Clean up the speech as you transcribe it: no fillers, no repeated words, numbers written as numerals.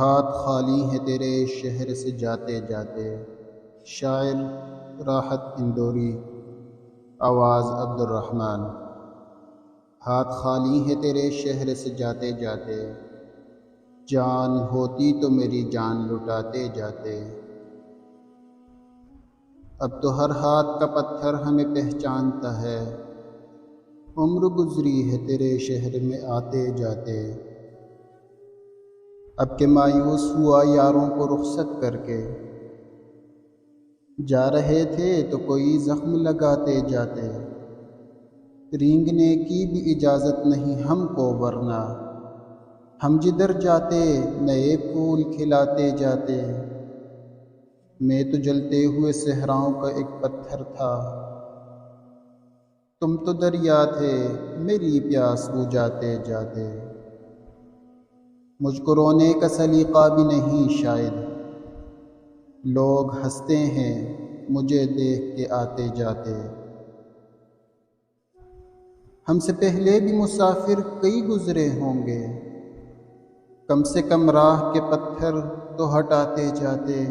ہاتھ خالی ہیں تیرے شہر سے جاتے جاتے۔ شاعر راحت اندوری، آواز عبدالرحمن۔ ہاتھ خالی ہیں تیرے شہر سے جاتے جاتے، جان ہوتی تو میری جان لٹاتے جاتے۔ اب تو ہر ہاتھ کا پتھر ہمیں پہچانتا ہے، عمر گزری ہے تیرے شہر میں آتے جاتے۔ اب کہ مایوس ہوا یاروں کو رخصت کر کے، جا رہے تھے تو کوئی زخم لگاتے جاتے۔ رینگنے کی بھی اجازت نہیں ہم کو، ورنہ ہم جدھر جاتے نئے پھول کھلاتے جاتے۔ میں تو جلتے ہوئے صحراؤں کا ایک پتھر تھا، تم تو دریا تھے میری پیاس بجھاتے جاتے۔ مجھ کو رونے کا سلیقہ بھی نہیں شاید، لوگ ہنستے ہیں مجھے دیکھ کے آتے جاتے۔ ہم سے پہلے بھی مسافر کئی گزرے ہوں گے، کم سے کم راہ کے پتھر تو ہٹاتے جاتے۔